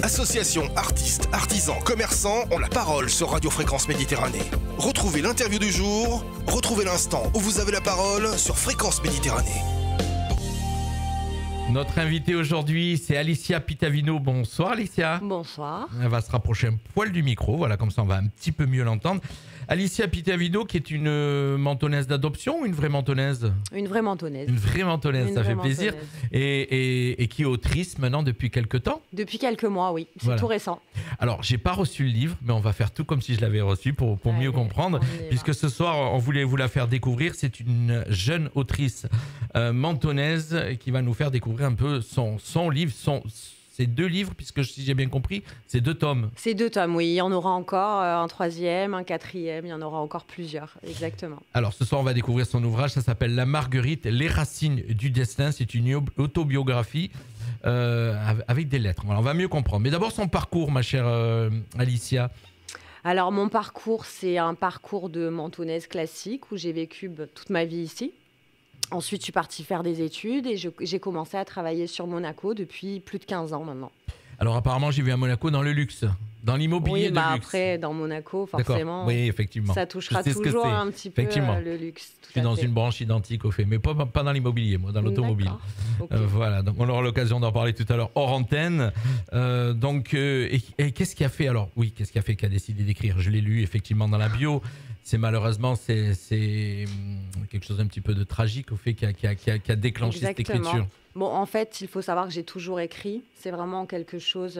Associations, artistes, artisans, commerçants ont la parole sur Radio Fréquence Méditerranée. Retrouvez l'interview du jour, retrouvez l'instant où vous avez la parole sur Fréquence Méditerranée. Notre invitée aujourd'hui, c'est Alicia Pitavino. Bonsoir Alicia. Bonsoir. Elle va se rapprocher un poil du micro, voilà, comme ça on va un petit peu mieux l'entendre. Alicia Pitavino, qui est une mentonnaise d'adoption ou une vraie mentonnaise ? Une vraie mentonnaise. Une vraie mentonnaise, ça fait plaisir. Et qui est autrice maintenant depuis quelques temps ? Depuis quelques mois, oui. C'est voilà. Tout récent. Alors, j'ai pas reçu le livre, mais on va faire tout comme si je l'avais reçu pour mieux comprendre. Puisque ce soir, on voulait vous la faire découvrir. C'est une jeune autrice mentonnaise qui va nous faire découvrir un peu son livre, ces 2 livres, puisque si j'ai bien compris, c'est 2 tomes. C'est 2 tomes, oui. Il y en aura encore un 3e, un 4e, il y en aura encore plusieurs, exactement. Alors ce soir, on va découvrir son ouvrage, ça s'appelle La Marguerite, les racines du destin. C'est une autobiographie avec des lettres. Voilà, on va mieux comprendre. Mais d'abord, son parcours, ma chère Alicia. Alors mon parcours, c'est un parcours de mentonnaise classique où j'ai vécu toute ma vie ici. Ensuite, je suis partie faire des études et j'ai commencé à travailler sur Monaco depuis plus de 15 ans maintenant. Alors apparemment, j'ai vu à Monaco dans le luxe, dans l'immobilier de luxe. Après, dans Monaco, forcément, oui, effectivement. Ça touchera toujours un petit peu le luxe. Je suis dans une branche identique au fait, mais pas dans l'immobilier, moi, dans l'automobile. Okay. Voilà, donc on aura l'occasion d'en parler tout à l'heure hors antenne. Et qu'est-ce qui a fait alors ? Oui, qu'est-ce qui a fait qu'elle a décidé d'écrire ? Je l'ai lu effectivement dans la bio. C'est malheureusement c'est quelque chose un petit peu de tragique au fait qui a déclenché cette écriture. Bon, en fait, il faut savoir que j'ai toujours écrit. C'est vraiment quelque chose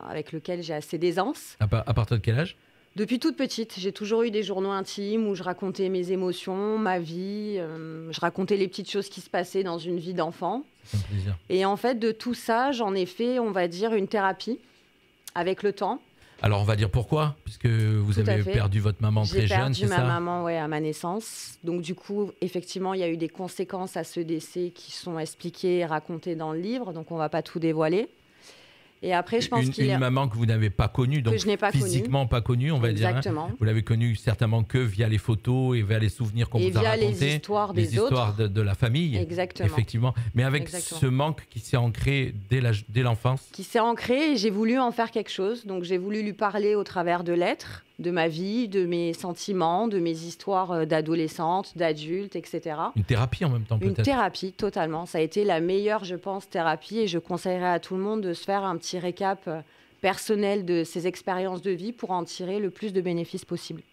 avec lequel j'ai assez d'aisance. À partir de quel âge ? Depuis toute petite, j'ai toujours eu des journaux intimes où je racontais mes émotions, ma vie. Je racontais les petites choses qui se passaient dans une vie d'enfant. C'est un plaisir. Et en fait, de tout ça, j'en ai fait, on va dire, une thérapie avec le temps. Alors, on va dire pourquoi, puisque vous avez perdu votre maman très jeune, c'est ça ? J'ai perdu ma maman, à ma naissance. Donc, du coup, effectivement, il y a eu des conséquences à ce décès qui sont expliquées et racontées dans le livre. Donc, on ne va pas tout dévoiler. Et après, je pense une maman que vous n'avez pas connue, donc physiquement pas connue, on va dire. Exactement. Vous l'avez connue certainement que via les photos et via les souvenirs qu'on vous a racontés. Et via les histoires des autres. Les histoires de la famille. Exactement. Effectivement. Mais avec ce manque qui s'est ancré dès l'enfance. Qui s'est ancré et j'ai voulu en faire quelque chose. Donc j'ai voulu lui parler au travers de lettres, de ma vie, de mes sentiments, de mes histoires d'adolescente, d'adulte, etc. Une thérapie en même temps peut-être. Une thérapie, totalement. Ça a été la meilleure, je pense, thérapie et je conseillerais à tout le monde de se faire un petit récap personnel de ses expériences de vie pour en tirer le plus de bénéfices possible.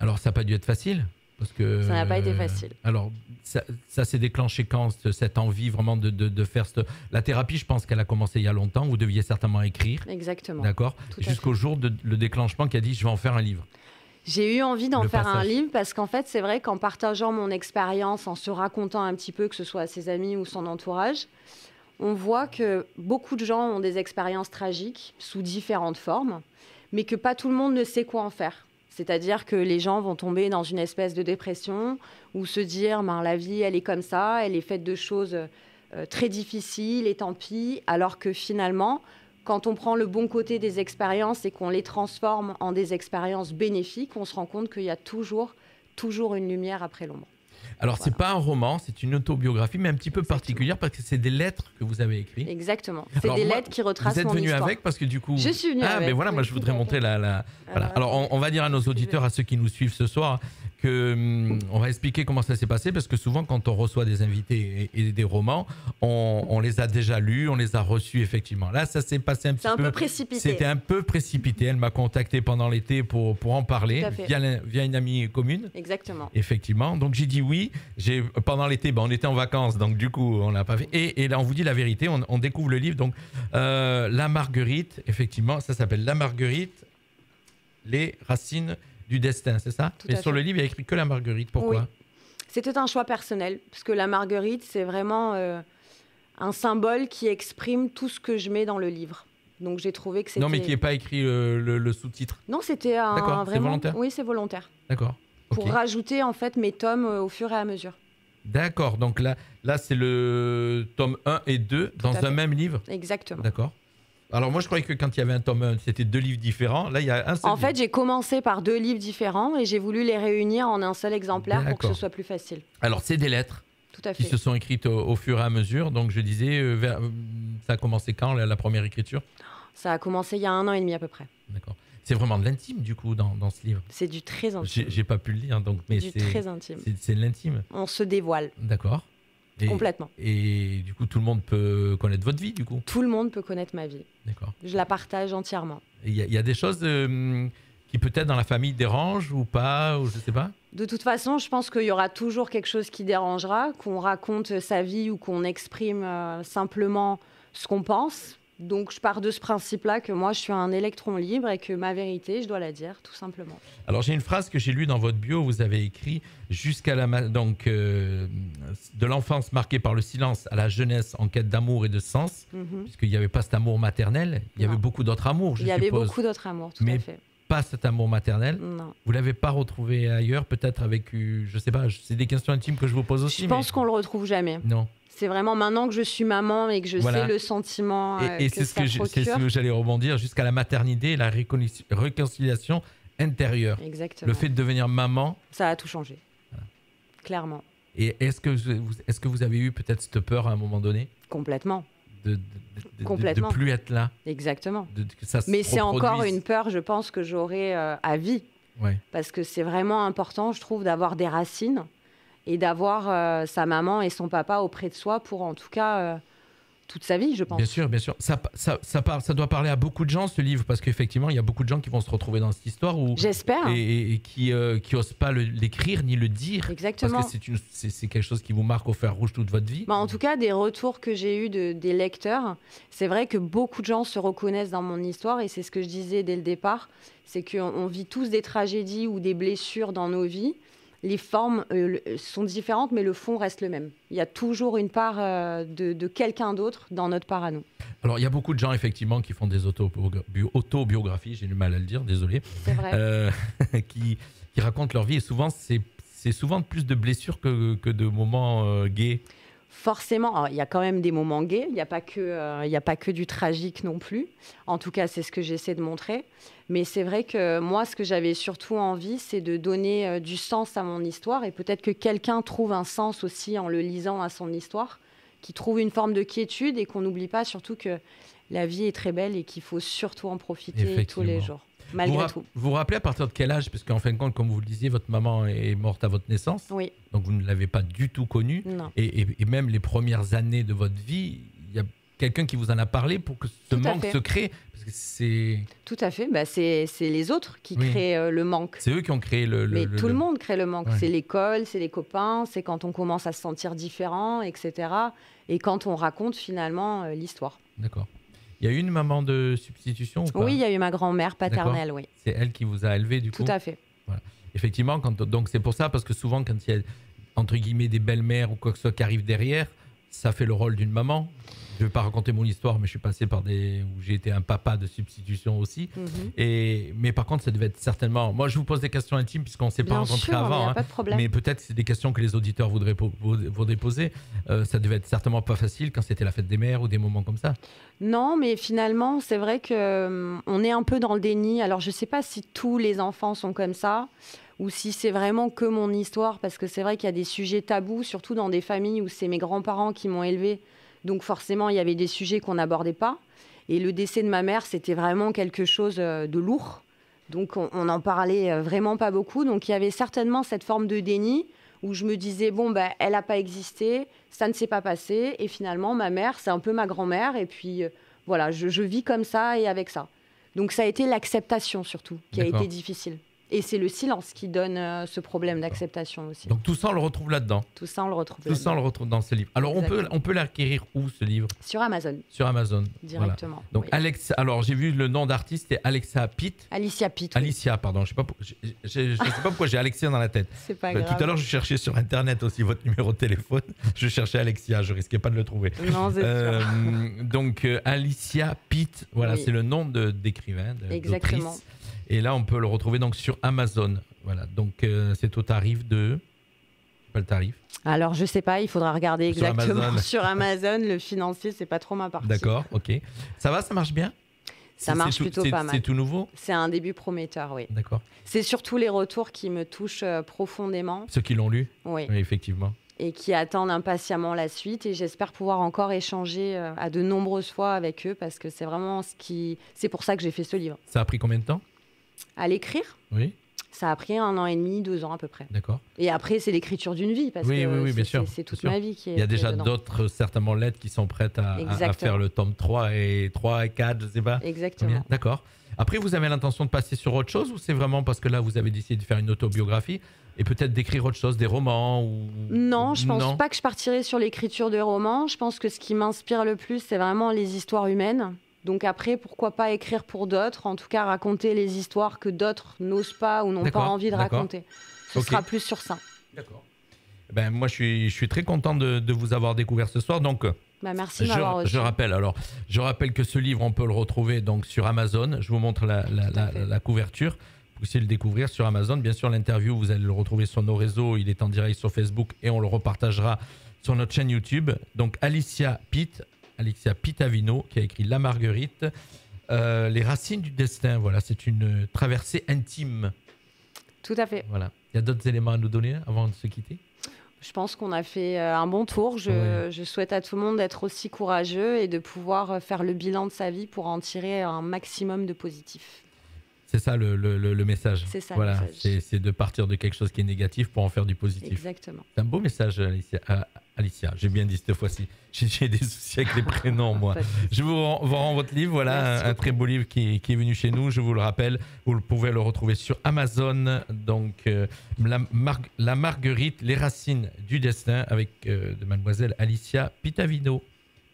Alors ça n'a pas dû être facile parce que ça n'a pas été facile. Alors ça s'est déclenché quand cette envie vraiment de faire la thérapie? Je pense qu'elle a commencé il y a longtemps. Vous deviez certainement écrire. Exactement. D'accord. Jusqu'au jour le déclenchement qui a dit je vais en faire un livre. J'ai eu envie d'en faire un livre parce qu'en fait c'est vrai qu'en partageant mon expérience, en se racontant un petit peu, que ce soit à ses amis ou son entourage, on voit que beaucoup de gens ont des expériences tragiques sous différentes formes, mais que pas tout le monde ne sait quoi en faire. C'est-à-dire que les gens vont tomber dans une espèce de dépression ou se dire la vie, elle est comme ça, elle est faite de choses très difficiles et tant pis, alors que finalement, quand on prend le bon côté des expériences et qu'on les transforme en des expériences bénéfiques, on se rend compte qu'il y a toujours une lumière après l'ombre. Alors, c'est pas un roman, c'est une autobiographie, mais un petit peu particulière parce que c'est des lettres que vous avez écrites. Exactement. C'est des lettres qui retracent mon histoire. Vous êtes venu avec parce que du coup... Je suis venue avec. Ah, mais voilà, moi je voudrais montrer la... Voilà. Alors, on va dire à nos auditeurs, à ceux qui nous suivent ce soir, on va expliquer comment ça s'est passé parce que souvent, quand on reçoit des invités et des romans, on les a déjà lus, on les a reçus effectivement. Là, ça s'est passé un petit peu... C'est un peu précipité. C'était un peu précipité. Elle m'a contacté pendant l'été pour en parler via une amie commune. Exactement. Effectivement. Donc, j'ai dit oui. Pendant l'été, on était en vacances, donc du coup, on l'a pas fait. Et là, on vous dit la vérité, on découvre le livre. Donc, La Marguerite, effectivement, ça s'appelle La Marguerite, les racines du destin, c'est ça? Et sur le livre, il y a écrit que La Marguerite. Pourquoi? Oui. C'était un choix personnel, parce que La Marguerite, c'est vraiment un symbole qui exprime tout ce que je mets dans le livre. Donc, j'ai trouvé que c'était... Non, mais qui n'est pas écrit le sous-titre. Non, c'était D'accord, vraiment... c'est volontaire? Oui, c'est volontaire. D'accord. Pour rajouter en fait mes tomes au fur et à mesure. D'accord, donc là c'est le tome 1 et 2 dans un même livre? Exactement. D'accord. Alors moi je croyais que quand il y avait un tome 1, c'était 2 livres différents. Là il y a un seul livre. Fait, j'ai commencé par 2 livres différents et j'ai voulu les réunir en un seul exemplaire pour que ce soit plus facile. Alors c'est des lettres qui se sont écrites au fur et à mesure. Donc je disais, ça a commencé quand la première écriture? Ça a commencé il y a 1 an et demi à peu près. D'accord. C'est vraiment de l'intime, du coup, dans ce livre. C'est du très intime. J'ai pas pu le lire, donc, mais c'est très intime. C'est de l'intime. On se dévoile. D'accord. Complètement. Et du coup, tout le monde peut connaître votre vie, du coup. Tout le monde peut connaître ma vie. D'accord. Je la partage entièrement. Il y a des choses qui peut-être dans la famille dérangent ou pas, ou je sais pas. De toute façon, je pense qu'il y aura toujours quelque chose qui dérangera, qu'on raconte sa vie ou qu'on exprime simplement ce qu'on pense. Donc, je pars de ce principe-là que moi, je suis un électron libre et que ma vérité, je dois la dire, tout simplement. Alors, j'ai une phrase que j'ai lue dans votre bio. Vous avez écrit « Jusqu'à de l'enfance marquée par le silence à la jeunesse en quête d'amour et de sens », puisqu'il n'y avait pas cet amour maternel. Il y avait beaucoup d'autres amours, je suppose. Il y avait beaucoup d'autres amours, tout à fait. Pas cet amour maternel. Non. Vous l'avez pas retrouvé ailleurs, peut-être avec, je sais pas, c'est des questions intimes que je vous pose aussi. Je pense qu'on le retrouve jamais. Non. C'est vraiment maintenant que je suis maman et que je sais le sentiment et que ça procure. C'est ce que j'allais rebondir, jusqu'à la maternité et la réconciliation intérieure. Exactement. Le fait de devenir maman. Ça a tout changé. Voilà. Clairement. Et est-ce que vous avez eu peut-être cette peur à un moment donné ? Complètement. De plus être là. Exactement. Que ça Mais c'est reproduise. encore une peur, je pense, que j'aurai à vie. Ouais. Parce que c'est vraiment important, je trouve, d'avoir des racines et d'avoir sa maman et son papa auprès de soi pour, en tout cas, toute sa vie, je pense. Bien sûr, bien sûr. Ça doit parler à beaucoup de gens, ce livre, parce qu'effectivement, il y a beaucoup de gens qui vont se retrouver dans cette histoire. J'espère. Et qui n'osent pas l'écrire ni le dire. Exactement. Parce que c'est quelque chose qui vous marque au fer rouge toute votre vie. En tout cas, des retours que j'ai eus des lecteurs, c'est vrai que beaucoup de gens se reconnaissent dans mon histoire, et c'est ce que je disais dès le départ, c'est qu'on vit tous des tragédies ou des blessures dans nos vies. Les formes sont différentes, mais le fond reste le même. Il y a toujours une part de quelqu'un d'autre dans notre part à nous. Alors, il y a beaucoup de gens, effectivement, qui font des autobiographies, j'ai du mal à le dire, désolé. C'est vrai. Qui racontent leur vie, et souvent, c'est souvent plus de blessures que de moments gais. Forcément, il y a quand même des moments gais, il n'y a pas que du tragique non plus. En tout cas, c'est ce que j'essaie de montrer. Mais c'est vrai que moi, ce que j'avais surtout envie, c'est de donner du sens à mon histoire. Et peut-être que quelqu'un trouve un sens aussi en le lisant à son histoire, qui trouve une forme de quiétude et qu'on n'oublie pas surtout que la vie est très belle et qu'il faut surtout en profiter tous les jours. Malgré tout. Vous vous rappelez à partir de quel âge ? Parce qu'en fin de compte, comme vous le disiez, votre maman est morte à votre naissance. Oui. Donc vous ne l'avez pas du tout connue. Non. Et même les premières années de votre vie, il y a quelqu'un qui vous en a parlé pour que ce manque se crée. Parce que c'est... Tout à fait. C'est les autres qui créent le manque. C'est eux qui ont créé Mais tout le monde crée le manque. Ouais. C'est l'école, c'est les copains, c'est quand on commence à se sentir différent, etc. Et quand on raconte finalement l'histoire. D'accord. Il y a eu une maman de substitution ou pas ? Oui, il y a eu ma grand-mère paternelle, oui. C'est elle qui vous a élevé du coup ? Tout à fait. Voilà. Effectivement, donc c'est pour ça, parce que souvent quand il y a entre guillemets des belles-mères ou quoi que ce soit qui arrivent derrière, ça fait le rôle d'une maman. Je ne vais pas raconter mon histoire, mais je suis passé par où j'ai été un papa de substitution aussi. Mais par contre, ça devait être certainement... Moi, je vous pose des questions intimes puisqu'on ne s'est pas rencontrés avant. Pas de problème. Mais peut-être c'est des questions que les auditeurs voudraient poser. Ça devait être certainement pas facile quand c'était la fête des mères ou des moments comme ça. Non, mais finalement, c'est vrai qu'on est un peu dans le déni. Alors, je ne sais pas si tous les enfants sont comme ça ou si c'est vraiment que mon histoire, parce que c'est vrai qu'il y a des sujets tabous, surtout dans des familles où c'est mes grands-parents qui m'ont élevée. Donc forcément, il y avait des sujets qu'on n'abordait pas. Et le décès de ma mère, c'était vraiment quelque chose de lourd. Donc on n'en parlait vraiment pas beaucoup. Donc il y avait certainement cette forme de déni où je me disais, elle n'a pas existé, ça ne s'est pas passé. Et finalement, ma mère, c'est un peu ma grand-mère. Et puis voilà, je vis comme ça et avec ça. Donc ça a été l'acceptation surtout qui a été difficile. Et c'est le silence qui donne ce problème d'acceptation aussi. Donc tout ça, on le retrouve là-dedans. Tout ça, on le retrouve là-dedans. Tout ça, on le retrouve dans ce livre. Alors on peut l'acquérir où, ce livre ? Sur Amazon. Sur Amazon. Directement. Voilà. Donc alors j'ai vu le nom d'artiste, c'est Alicia Pitt. Alicia Pitt. Alicia, pardon. Je sais pas pourquoi j'ai Alexia dans la tête. C'est pas grave. Tout à l'heure, je cherchais sur Internet aussi votre numéro de téléphone. Je cherchais Alexia, je risquais pas de le trouver. Non, c'est sûr. Donc Alicia Pitt, voilà, c'est le nom d'écrivain, exactement. d'autrice. Et là, on peut le retrouver donc sur Amazon. Voilà, donc c'est au tarif de... Pas le tarif. Alors, je sais pas, il faudra regarder exactement sur Amazon. Le financier, c'est pas trop ma partie. D'accord, ok. Ça va, ça marche bien ? Ça marche plutôt pas mal. C'est tout nouveau ? C'est un début prometteur, oui. D'accord. C'est surtout les retours qui me touchent profondément. Ceux qui l'ont lu ? Oui. Oui, effectivement. et qui attendent impatiemment la suite. Et j'espère pouvoir encore échanger à de nombreuses fois avec eux parce que c'est vraiment c'est pour ça que j'ai fait ce livre. Ça a pris combien de temps à l'écrire? Oui. Ça a pris 1 an et demi, 2 ans à peu près. D'accord. Et après, c'est l'écriture d'une vie parce que bien sûr, c'est toute ma vie qui est. Il y a déjà d'autres, certainement, lettres qui sont prêtes à faire le tome 3 et 4, je ne sais pas. Exactement. D'accord. Après, vous avez l'intention de passer sur autre chose ou c'est vraiment parce que là, vous avez décidé de faire une autobiographie et peut-être d'écrire autre chose, des romans ou... Non, je ne pense pas que je partirai sur l'écriture de romans. Je pense que ce qui m'inspire le plus, c'est vraiment les histoires humaines. Donc après, pourquoi pas écrire pour d'autres, en tout cas raconter les histoires que d'autres n'osent pas ou n'ont pas envie de raconter. Ce sera plus sur ça. D'accord. Ben, moi, je suis très content de vous avoir découvert ce soir. Donc, merci de m'avoir reçu. Je rappelle que ce livre, on peut le retrouver donc, sur Amazon. Je vous montre la couverture. Vous puissiez le découvrir sur Amazon. Bien sûr, l'interview, vous allez le retrouver sur nos réseaux. Il est en direct sur Facebook et on le repartagera sur notre chaîne YouTube. Donc, Alicia Pitavino qui a écrit La Marguerite, Les racines du destin. Voilà, c'est une traversée intime. Tout à fait. Voilà. Il y a d'autres éléments à nous donner avant de se quitter? Je pense qu'on a fait un bon tour. Je souhaite à tout le monde d'être aussi courageux et de pouvoir faire le bilan de sa vie pour en tirer un maximum de positif. C'est ça le message. C'est ça voilà, le message. C'est de partir de quelque chose qui est négatif pour en faire du positif. Exactement. C'est un beau message, Alicia. J'ai bien dit cette fois-ci. J'ai des soucis avec les prénoms, moi. Je vous rends votre livre. Voilà, un très beau livre qui est venu chez nous. Je vous le rappelle, vous pouvez le retrouver sur Amazon. Donc, La Marguerite, les racines du destin, avec de mademoiselle Alicia Pitavino.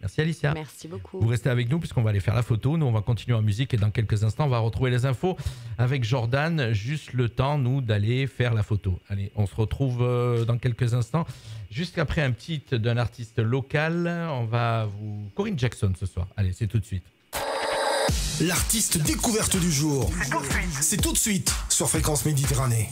Merci Alicia. Merci beaucoup. Vous restez avec nous puisqu'on va aller faire la photo. Nous, on va continuer en musique et dans quelques instants, on va retrouver les infos avec Jordan. Juste le temps, nous, d'aller faire la photo. Allez, on se retrouve dans quelques instants. Juste après un titre d'un artiste local, on va Corinne Jackson ce soir. Allez, c'est tout de suite. L'artiste découverte du jour. C'est tout de suite sur Fréquence Méditerranée.